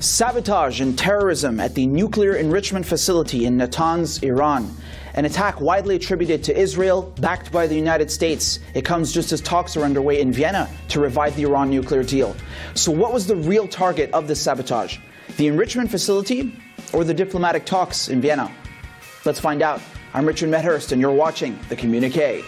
Sabotage and terrorism at the nuclear enrichment facility in Natanz, Iran. An attack widely attributed to Israel, backed by the United States. It comes just as talks are underway in Vienna to revive the Iran nuclear deal. So what was the real target of this sabotage? The enrichment facility or the diplomatic talks in Vienna? Let's find out. I'm Richard Medhurst and you're watching the Communiqué.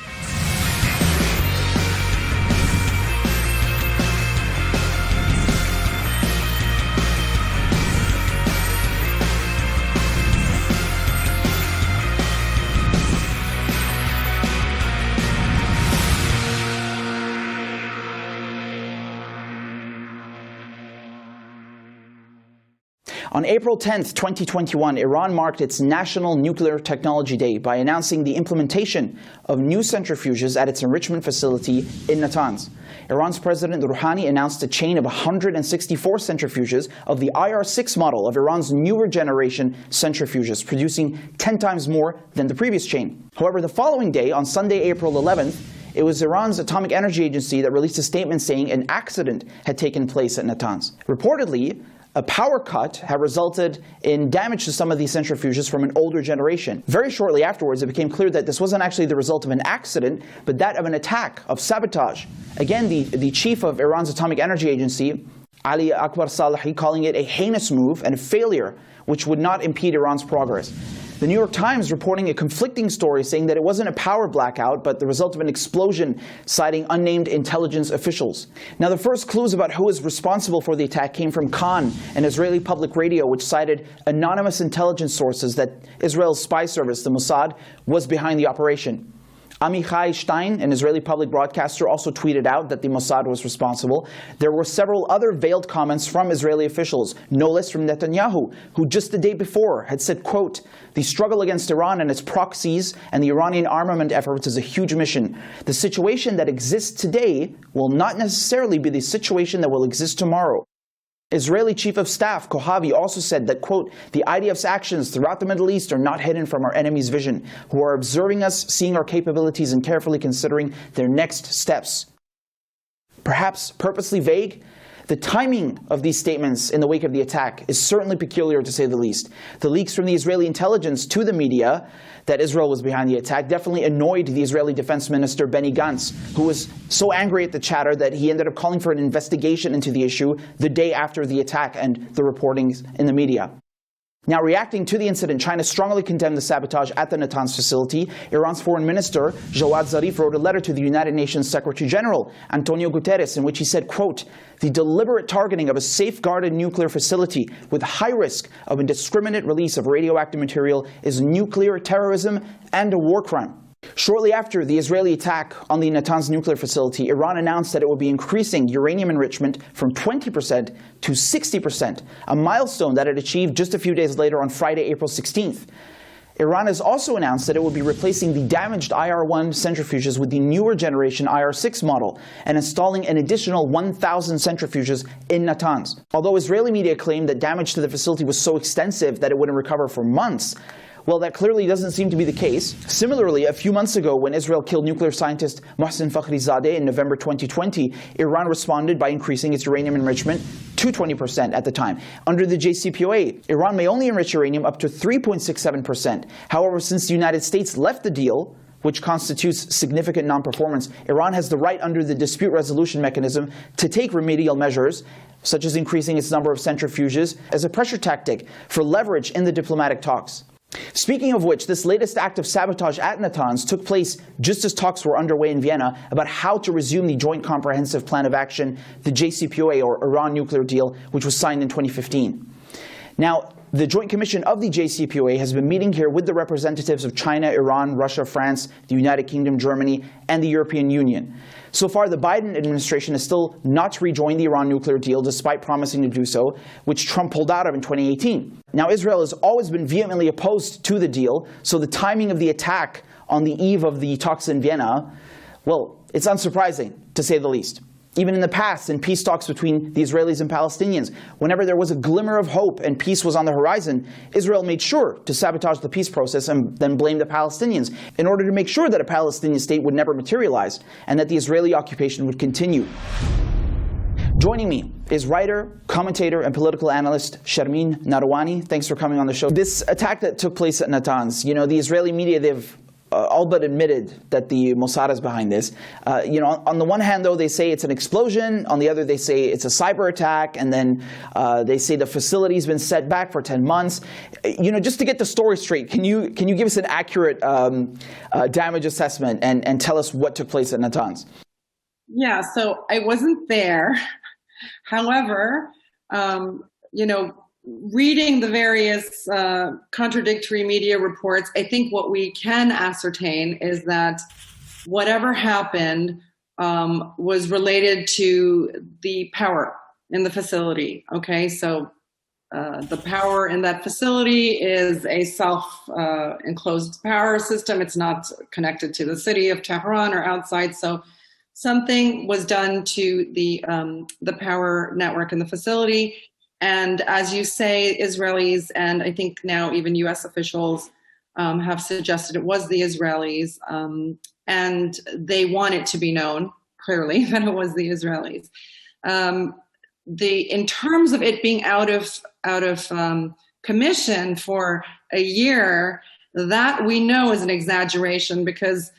On April 10, 2021, Iran marked its National Nuclear Technology Day by announcing the implementation of new centrifuges at its enrichment facility in Natanz. Iran's President Rouhani announced a chain of 164 centrifuges of the IR-6 model of Iran's newer generation centrifuges, producing 10 times more than the previous chain. However, the following day, on Sunday, April 11th, it was Iran's Atomic Energy Agency that released a statement saying an accident had taken place at Natanz. Reportedly, a power cut had resulted in damage to some of these centrifuges from an older generation. Very shortly afterwards, it became clear that this wasn't actually the result of an accident, but that of an attack, of sabotage. Again, the chief of Iran's Atomic Energy Agency, Ali Akbar Salehi, calling it a heinous move and a failure which would not impede Iran's progress. The New York Times reporting a conflicting story saying that it wasn't a power blackout, but the result of an explosion, citing unnamed intelligence officials. Now, the first clues about who is responsible for the attack came from Khan, an Israeli public radio, which cited anonymous intelligence sources that Israel's spy service, the Mossad, was behind the operation. Amichai Stein, an Israeli public broadcaster, also tweeted out that the Mossad was responsible. There were several other veiled comments from Israeli officials, no less from Netanyahu, who just the day before had said, quote, "The struggle against Iran and its proxies and the Iranian armament efforts is a huge mission. The situation that exists today will not necessarily be the situation that will exist tomorrow." Israeli Chief of Staff Kohavi also said that, quote, "The IDF's actions throughout the Middle East are not hidden from our enemy's vision, who are observing us, seeing our capabilities, and carefully considering their next steps." Perhaps purposely vague? The timing of these statements in the wake of the attack is certainly peculiar, to say the least. The leaks from the Israeli intelligence to the media that Israel was behind the attack definitely annoyed the Israeli Defense Minister Benny Gantz, who was so angry at the chatter that he ended up calling for an investigation into the issue the day after the attack and the reportings in the media. Now, reacting to the incident, China strongly condemned the sabotage at the Natanz facility. Iran's Foreign Minister Javad Zarif wrote a letter to the United Nations Secretary General Antonio Guterres in which he said, quote, "The deliberate targeting of a safeguarded nuclear facility with high risk of indiscriminate release of radioactive material is nuclear terrorism and a war crime." Shortly after the Israeli attack on the Natanz nuclear facility, Iran announced that it would be increasing uranium enrichment from 20% to 60%, a milestone that it achieved just a few days later on Friday, April 16th. Iran has also announced that it will be replacing the damaged IR-1 centrifuges with the newer generation IR-6 model and installing an additional 1,000 centrifuges in Natanz. Although Israeli media claimed that damage to the facility was so extensive that it wouldn't recover for months, well, that clearly doesn't seem to be the case. Similarly, a few months ago, when Israel killed nuclear scientist Mohsen Fakhrizadeh in November 2020, Iran responded by increasing its uranium enrichment to 20% at the time. Under the JCPOA, Iran may only enrich uranium up to 3.67%. However, since the United States left the deal, which constitutes significant non-performance, Iran has the right under the dispute resolution mechanism to take remedial measures, such as increasing its number of centrifuges, as a pressure tactic for leverage in the diplomatic talks. Speaking of which, this latest act of sabotage at Natanz took place just as talks were underway in Vienna about how to resume the Joint Comprehensive Plan of Action, the JCPOA, or Iran nuclear deal, which was signed in 2015. Now, the Joint Commission of the JCPOA has been meeting here with the representatives of China, Iran, Russia, France, the United Kingdom, Germany, and the European Union. So far, the Biden administration is still not to rejoin the Iran nuclear deal, despite promising to do so, which Trump pulled out of in 2018. Now, Israel has always been vehemently opposed to the deal, so the timing of the attack on the eve of the talks in Vienna, well, it's unsurprising, to say the least. Even in the past, in peace talks between the Israelis and Palestinians, whenever there was a glimmer of hope and peace was on the horizon, Israel made sure to sabotage the peace process and then blame the Palestinians in order to make sure that a Palestinian state would never materialize and that the Israeli occupation would continue. Joining me is writer, commentator, and political analyst Sharmeen Narawani. Thanks for coming on the show. This attack that took place at Natanz, the Israeli media, they've all but admitted that the Mossad is behind this. On the one hand, though, they say it's an explosion. On the other, they say it's a cyber attack. And then they say the facility's been set back for 10 months. Just to get the story straight, can you give us an accurate damage assessment and tell us what took place at Natanz? Yeah, so I wasn't there. However, reading the various contradictory media reports, I think what we can ascertain is that whatever happened was related to the power in the facility. Okay, so the power in that facility is a self-enclosed power system. It's not connected to the city of Tehran or outside. So something was done to the power network in the facility. And as you say, Israelis, and I think now even US officials have suggested it was the Israelis, and they want it to be known clearly that it was the Israelis. In terms of it being out of commission for a year, that we know is an exaggeration, because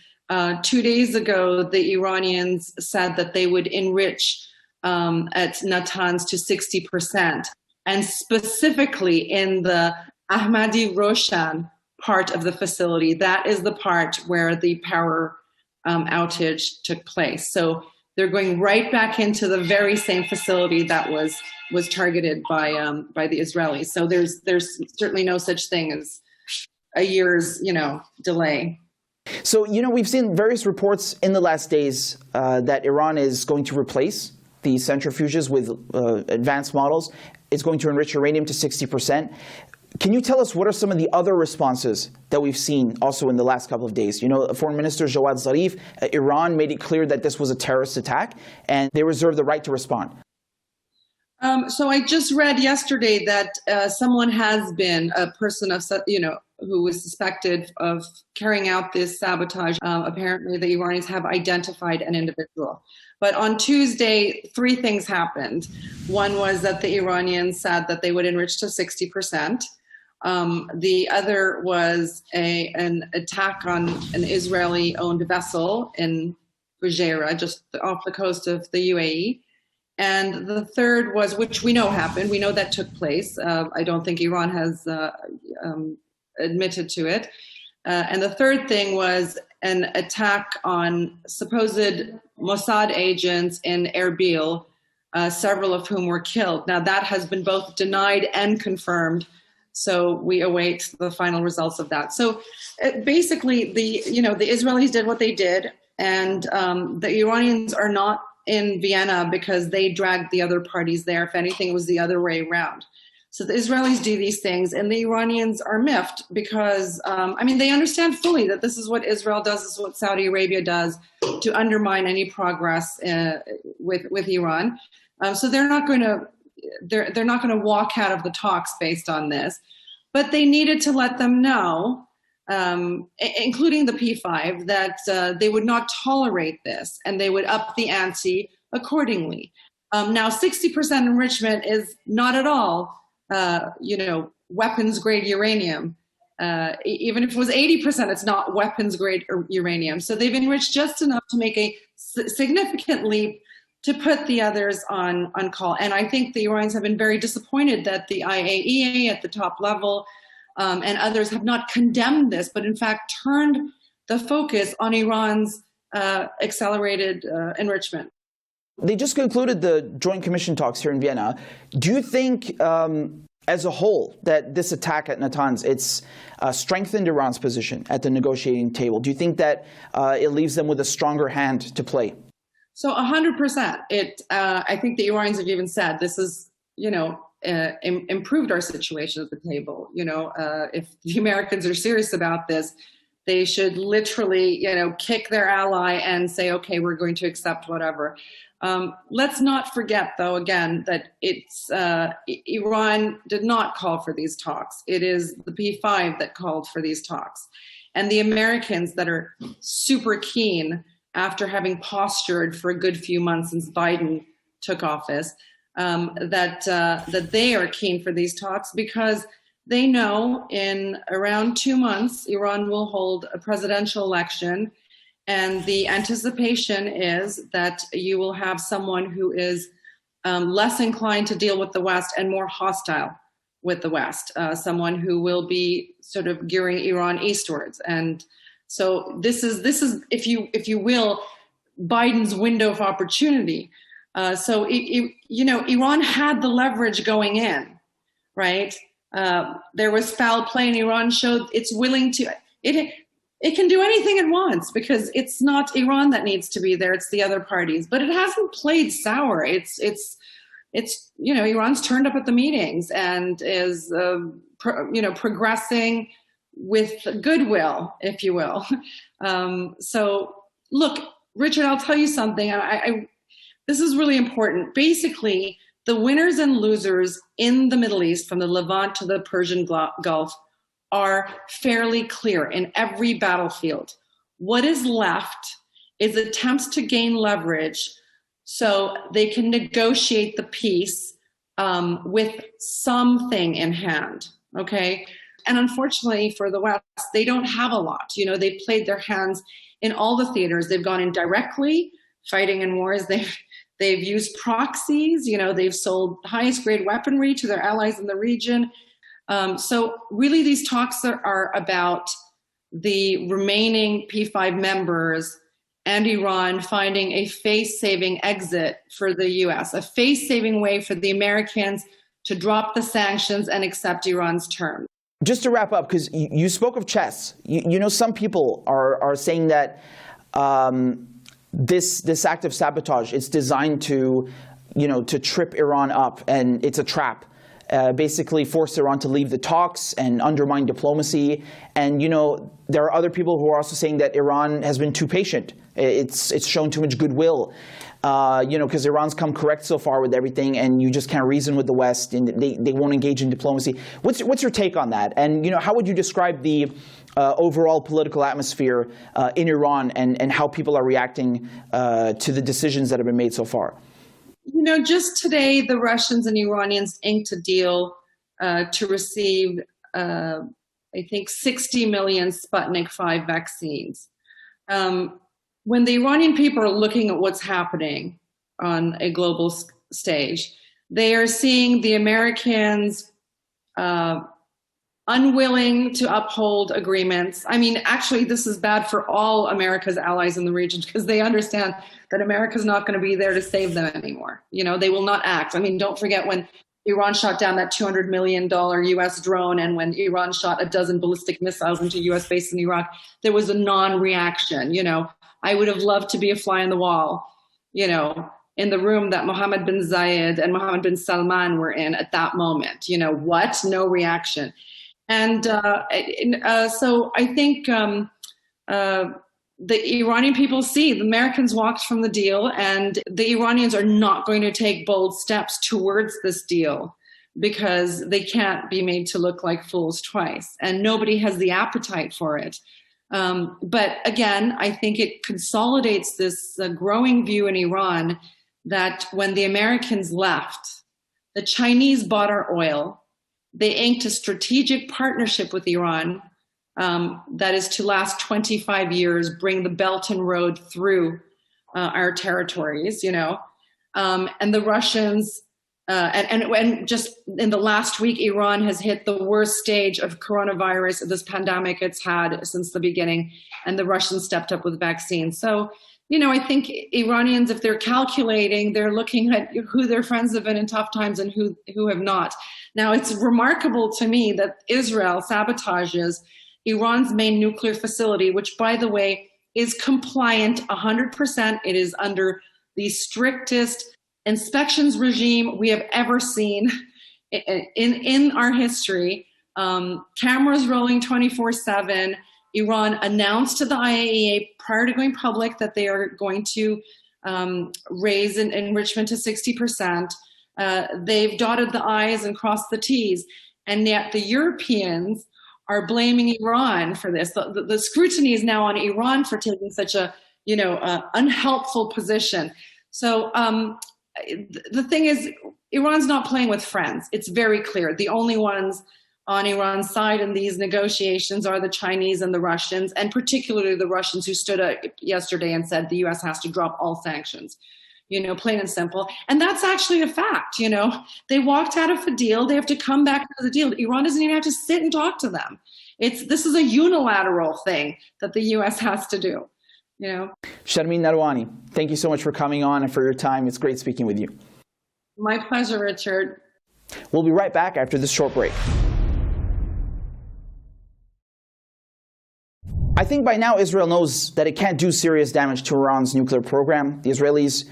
2 days ago the Iranians said that they would enrich at Natanz to 60%, and specifically in the Ahmadi Roshan part of the facility. That is the part where the power outage took place. So they're going right back into the very same facility that was targeted by the Israelis. So there's certainly no such thing as a year's delay. So we've seen various reports in the last days that Iran is going to replace the centrifuges with advanced models. It's going to enrich uranium to 60%. Can you tell us what are some of the other responses that we've seen also in the last couple of days? Foreign Minister Javad Zarif, Iran made it clear that this was a terrorist attack, and they reserve the right to respond. So I just read yesterday that someone has been a person of, who was suspected of carrying out this sabotage. Apparently the Iranians have identified an individual. But on Tuesday, 3 things happened. One was that the Iranians said that they would enrich to 60%. The other was an attack on an Israeli-owned vessel in Fujairah, just off the coast of the UAE. And the third was, which we know happened, we know that took place. I don't think Iran has admitted to it. And the third thing was an attack on supposed Mossad agents in Erbil, several of whom were killed. Now that has been both denied and confirmed. So we await the final results of that. So basically the Israelis did what they did, and the Iranians are not in Vienna because they dragged the other parties there. If anything, it was the other way around. So the Israelis do these things, and the Iranians are miffed because, they understand fully that this is what Israel does, this is what Saudi Arabia does to undermine any progress with Iran. So they're not going to walk out of the talks based on this, but they needed to let them know, including the P5, that they would not tolerate this, and they would up the ante accordingly. Now, 60% enrichment is not at all weapons-grade uranium. Even if it was 80%, it's not weapons-grade uranium. So they've enriched just enough to make a significant leap to put the others on call. And I think the Iranians have been very disappointed that the IAEA at the top level and others have not condemned this, but in fact turned the focus on Iran's accelerated enrichment. They just concluded the Joint Commission talks here in Vienna. Do you think, as a whole, that this attack at Natanz, it's strengthened Iran's position at the negotiating table? Do you think that it leaves them with a stronger hand to play? So 100%. I think the Iranians have even said this is, improved our situation at the table. If the Americans are serious about this, they should literally, kick their ally and say, okay, we're going to accept whatever. Let's not forget, though, again, that Iran did not call for these talks. It is the P5 that called for these talks. And the Americans that are super keen, after having postured for a good few months since Biden took office, that they are keen for these talks because they know in around 2 months, Iran will hold a presidential election. And the anticipation is that you will have someone who is less inclined to deal with the West and more hostile with the West, someone who will be sort of gearing Iran eastwards. And so this is, if you will, Biden's window of opportunity. So Iran had the leverage going in, right? There was foul play, and Iran showed it's willing to. It can do anything it wants because it's not Iran that needs to be there; it's the other parties. But it hasn't played sour. It's Iran's turned up at the meetings and is progressing with goodwill, if you will. So look, Richard, I'll tell you something. This is really important. Basically, the winners and losers in the Middle East, from the Levant to the Persian Gulf, are fairly clear in every battlefield. What is left is attempts to gain leverage so they can negotiate the peace with something in hand, okay? And unfortunately for the West, they don't have a lot. They've played their hands in all the theaters. They've gone in directly, fighting in wars. They've used proxies. They've sold highest grade weaponry to their allies in the region. So really these talks are about the remaining P5 members and Iran finding a face-saving exit for the US, a face-saving way for the Americans to drop the sanctions and accept Iran's terms. Just to wrap up, because you spoke of chess, some people are saying that this act of sabotage is designed to trip Iran up, and it's a trap. Basically force Iran to leave the talks and undermine diplomacy. And there are other people who are also saying that Iran has been too patient. It's shown too much goodwill, because Iran's come correct so far with everything, and you just can't reason with the West, and they won't engage in diplomacy. What's your take on that? And how would you describe the overall political atmosphere in Iran and how people are reacting to the decisions that have been made so far? Just today, the Russians and Iranians inked a deal to receive, I think, 60 million Sputnik 5 vaccines. When the Iranian people are looking at what's happening on a global stage, they are seeing the Americans unwilling to uphold agreements. I mean, actually, this is bad for all America's allies in the region because they understand that America's not going to be there to save them anymore. They will not act. I mean, don't forget when Iran shot down that $200 million U.S. drone, and when Iran shot a dozen ballistic missiles into U.S. base in Iraq, there was a non-reaction. I would have loved to be a fly on the wall, in the room that Mohammed bin Zayed and Mohammed bin Salman were in at that moment. What? No reaction. And so I think the Iranian people see the Americans walked from the deal, and the Iranians are not going to take bold steps towards this deal because they can't be made to look like fools twice, and nobody has the appetite for it. But again, I think it consolidates this growing view in Iran that when the Americans left, the Chinese bought our oil. They inked a strategic partnership with Iran that is to last 25 years, bring the Belt and Road through our territories, and the Russians, and just in the last week, Iran has hit the worst stage of coronavirus, this pandemic it's had since the beginning, and the Russians stepped up with vaccines. So, I think Iranians, if they're calculating, they're looking at who their friends have been in tough times and who have not. Now, it's remarkable to me that Israel sabotages Iran's main nuclear facility, which, by the way, is compliant 100%. It is under the strictest inspections regime we have ever seen in our history. Cameras rolling 24/7. Iran announced to the IAEA prior to going public that they are going to raise enrichment to 60%. They've dotted the I's and crossed the T's. And yet the Europeans are blaming Iran for this. The scrutiny is now on Iran for taking such a, unhelpful position. So the thing is, Iran's not playing with friends. It's very clear. The only ones on Iran's side in these negotiations are the Chinese and the Russians, and particularly the Russians who stood up yesterday and said the U.S. has to drop all sanctions. Plain and simple. And that's actually a fact. They walked out of a deal. They have to come back to the deal. Iran doesn't even have to sit and talk to them. This is a unilateral thing that the U.S. has to do. Sharmeen Narwani, thank you so much for coming on and for your time. It's great speaking with you. My pleasure, Richard. We'll be right back after this short break. I think by now Israel knows that it can't do serious damage to Iran's nuclear program. The Israelis,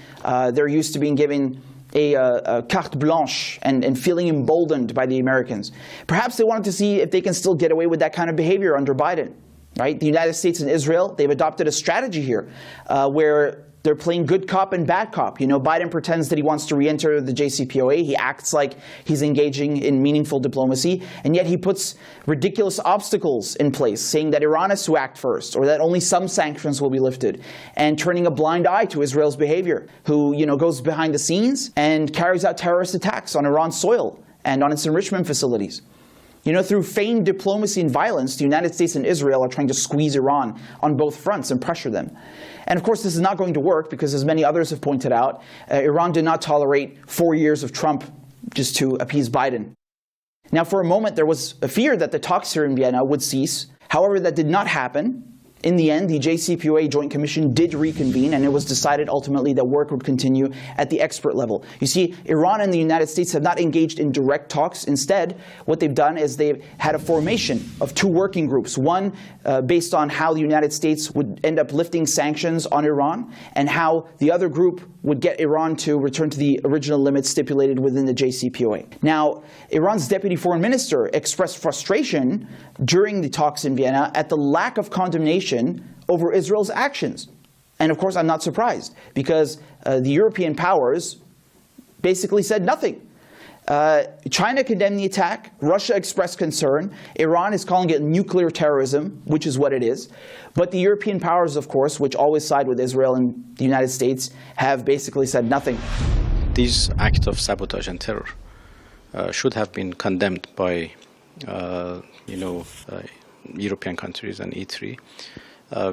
they're used to being given a carte blanche and feeling emboldened by the Americans. Perhaps they wanted to see if they can still get away with that kind of behavior under Biden. Right? The United States and Israel, they've adopted a strategy here where they're playing good cop and bad cop. Biden pretends that he wants to re-enter the JCPOA. He acts like he's engaging in meaningful diplomacy, and yet he puts ridiculous obstacles in place, saying that Iran has to act first, or that only some sanctions will be lifted, and turning a blind eye to Israel's behavior, who goes behind the scenes and carries out terrorist attacks on Iran's soil and on its enrichment facilities. Through feigned diplomacy and violence, the United States and Israel are trying to squeeze Iran on both fronts and pressure them. And of course, this is not going to work because, as many others have pointed out, Iran did not tolerate 4 years of Trump just to appease Biden. Now, for a moment, there was a fear that the talks here in Vienna would cease. However, that did not happen. In the end, the JCPOA Joint Commission did reconvene, and it was decided ultimately that work would continue at the expert level. You see, Iran and the United States have not engaged in direct talks. Instead, what they've done is they've had a formation of two working groups, one based on how the United States would end up lifting sanctions on Iran, and how the other group would get Iran to return to the original limits stipulated within the JCPOA. Now, Iran's deputy foreign minister expressed frustration during the talks in Vienna at the lack of condemnation over Israel's actions. And of course, I'm not surprised, because the European powers basically said nothing. China condemned the attack. Russia expressed concern. Iran is calling it nuclear terrorism, which is what it is. But the European powers, of course, which always side with Israel and the United States, have basically said nothing. These acts of sabotage and terror should have been condemned by, European countries and E3.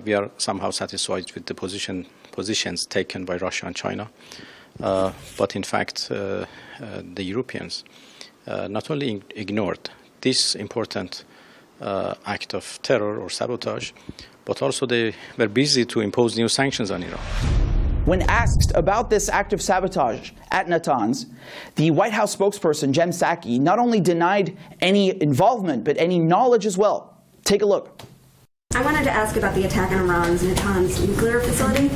We are somehow satisfied with the positions taken by Russia and China. But in fact, the Europeans not only ignored this important act of terror or sabotage, but also they were busy to impose new sanctions on Iran. When asked about this act of sabotage at Natanz, the White House spokesperson, Jen Psaki, not only denied any involvement, but any knowledge as well. Take a look. I wanted to ask about the attack on Iran's Natanz nuclear facility.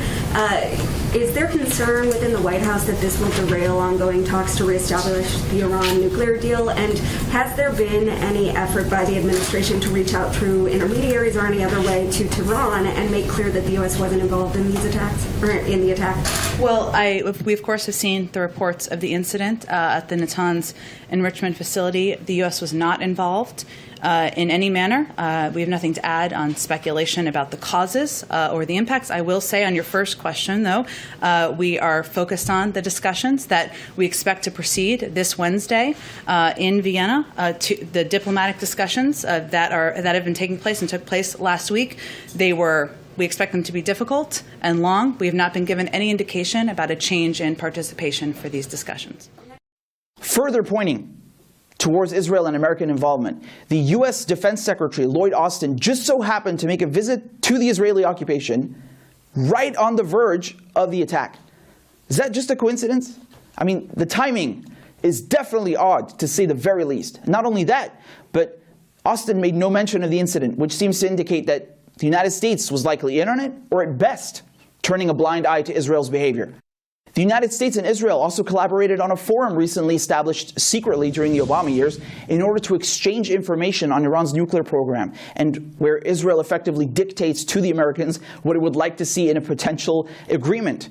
Is there concern within the White House that this will derail ongoing talks to reestablish the Iran nuclear deal? And has there been any effort by the administration to reach out through intermediaries or any other way to Tehran and make clear that the U.S. wasn't involved in these attacks, or in the attack? Well, we of course have seen the reports of the incident at the Natanz enrichment facility. The U.S. was not involved in any manner. We have nothing to add on speculation about the causes or the impacts. I will say on your first question, though, we are focused on the discussions that we expect to proceed this Wednesday in Vienna. To the diplomatic discussions that have been taking place and took place last week. We expect them to be difficult and long. We have not been given any indication about a change in participation for these discussions. Further pointing towards Israel and American involvement, the U.S. Defense Secretary Lloyd Austin just so happened to make a visit to the Israeli occupation right on the verge of the attack. Is that just a coincidence? I mean, the timing is definitely odd, to say the very least. Not only that, but Austin made no mention of the incident, which seems to indicate that the United States was likely in on it, or at best, turning a blind eye to Israel's behavior. The United States and Israel also collaborated on a forum recently established secretly during the Obama years in order to exchange information on Iran's nuclear program, and where Israel effectively dictates to the Americans what it would like to see in a potential agreement.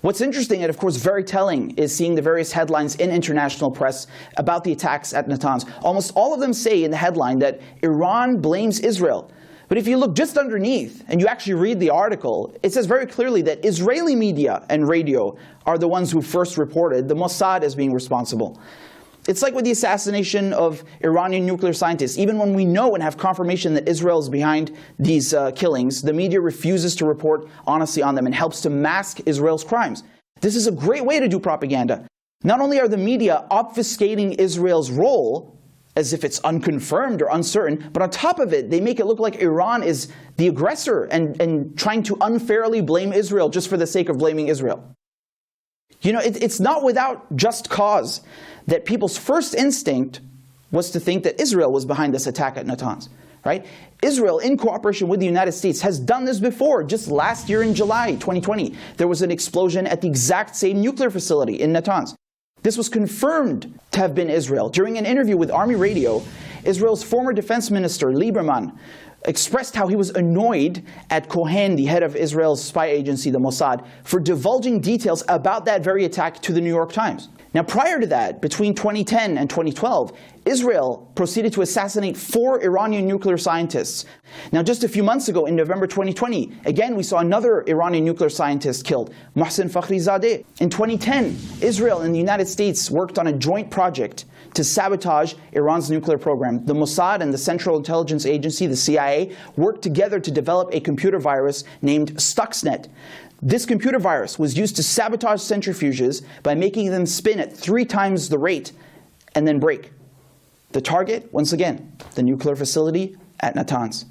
What's interesting and, of course, very telling is seeing the various headlines in international press about the attacks at Natanz. Almost all of them say in the headline that Iran blames Israel. But if you look just underneath and you actually read the article, it says very clearly that Israeli media and radio are the ones who first reported the Mossad as being responsible. It's like with the assassination of Iranian nuclear scientists. Even when we know and have confirmation that Israel is behind these killings, the media refuses to report honestly on them and helps to mask Israel's crimes. This is a great way to do propaganda. Not only are the media obfuscating Israel's role, as if it's unconfirmed or uncertain, but on top of it, they make it look like Iran is the aggressor and trying to unfairly blame Israel just for the sake of blaming Israel. You know, it's not without just cause that people's first instinct was to think that Israel was behind this attack at Natanz, right? Israel, in cooperation with the United States, has done this before. Just last year in July 2020, there was an explosion at the exact same nuclear facility in Natanz. This was confirmed to have been Israel. During an interview with Army Radio, Israel's former defense minister, Lieberman, expressed how he was annoyed at Cohen, the head of Israel's spy agency, the Mossad, for divulging details about that very attack to the New York Times. Now, prior to that, between 2010 and 2012, Israel proceeded to assassinate 4 Iranian nuclear scientists. Now, just a few months ago, in November 2020, again, we saw another Iranian nuclear scientist killed, Mohsen Fakhrizadeh. In 2010, Israel and the United States worked on a joint project to sabotage Iran's nuclear program. The Mossad and the Central Intelligence Agency, the CIA, worked together to develop a computer virus named Stuxnet. This computer virus was used to sabotage centrifuges by making them spin at 3 times the rate and then break. The target, once again, the nuclear facility at Natanz.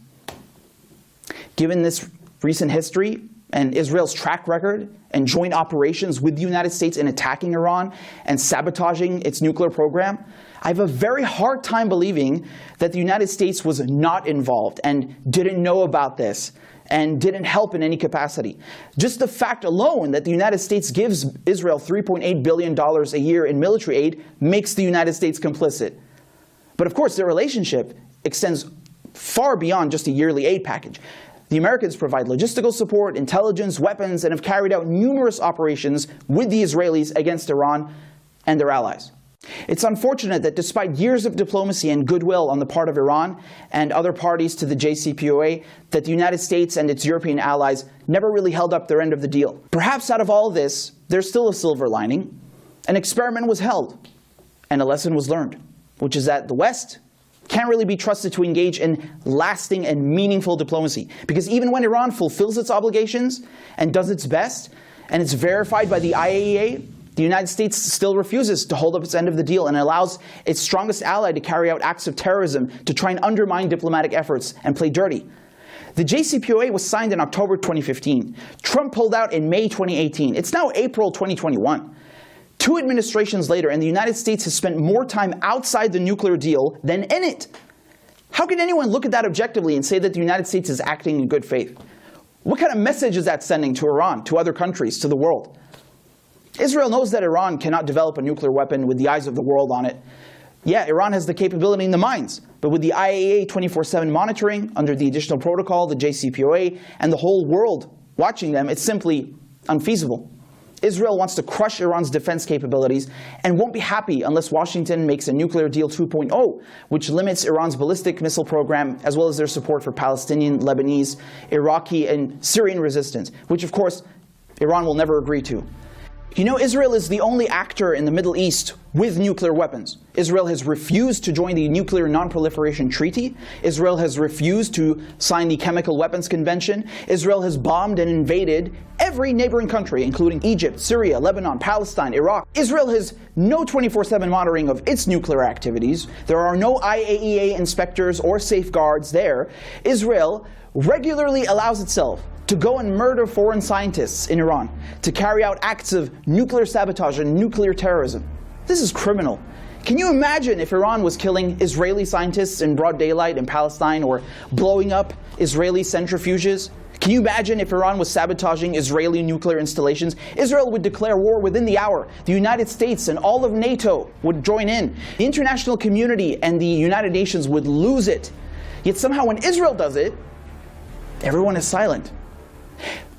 Given this recent history and Israel's track record and joint operations with the United States in attacking Iran and sabotaging its nuclear program, I have a very hard time believing that the United States was not involved and didn't know about this and didn't help in any capacity. Just the fact alone that the United States gives Israel $3.8 billion a year in military aid makes the United States complicit. But of course, their relationship extends far beyond just a yearly aid package. The Americans provide logistical support, intelligence, weapons, and have carried out numerous operations with the Israelis against Iran and their allies. It's unfortunate that despite years of diplomacy and goodwill on the part of Iran and other parties to the JCPOA, that the United States and its European allies never really held up their end of the deal. Perhaps out of all this, there's still a silver lining. An experiment was held, and a lesson was learned, which is that the West can't really be trusted to engage in lasting and meaningful diplomacy. Because even when Iran fulfills its obligations and does its best, and it's verified by the IAEA, the United States still refuses to hold up its end of the deal and allows its strongest ally to carry out acts of terrorism to try and undermine diplomatic efforts and play dirty. The JCPOA was signed in October 2015. Trump pulled out in May 2018. It's now April 2021. 2 administrations later, and the United States has spent more time outside the nuclear deal than in it. How can anyone look at that objectively and say that the United States is acting in good faith? What kind of message is that sending to Iran, to other countries, to the world? Israel knows that Iran cannot develop a nuclear weapon with the eyes of the world on it. Yeah, Iran has the capability in the mines, but with the IAEA 24/7 monitoring under the additional protocol, the JCPOA, and the whole world watching them, it's simply unfeasible. Israel wants to crush Iran's defense capabilities and won't be happy unless Washington makes a nuclear deal 2.0, which limits Iran's ballistic missile program as well as their support for Palestinian, Lebanese, Iraqi, and Syrian resistance, which of course Iran will never agree to. You know, Israel is the only actor in the Middle East with nuclear weapons. Israel has refused to join the Nuclear Non-Proliferation Treaty. Israel has refused to sign the Chemical Weapons Convention. Israel has bombed and invaded every neighboring country, including Egypt, Syria, Lebanon, Palestine, Iraq. Israel has no 24/7 monitoring of its nuclear activities. There are no IAEA inspectors or safeguards there. Israel regularly allows itself to go and murder foreign scientists in Iran, to carry out acts of nuclear sabotage and nuclear terrorism. This is criminal. Can you imagine if Iran was killing Israeli scientists in broad daylight in Palestine or blowing up Israeli centrifuges? Can you imagine if Iran was sabotaging Israeli nuclear installations? Israel would declare war within the hour. The United States and all of NATO would join in. The international community and the United Nations would lose it. Yet somehow when Israel does it, everyone is silent.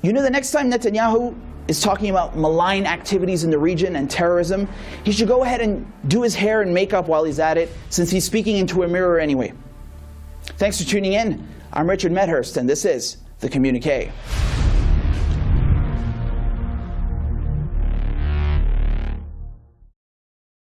You know, the next time Netanyahu is talking about malign activities in the region and terrorism, he should go ahead and do his hair and makeup while he's at it, since he's speaking into a mirror anyway. Thanks for tuning in. I'm Richard Medhurst, and this is the Communiqué.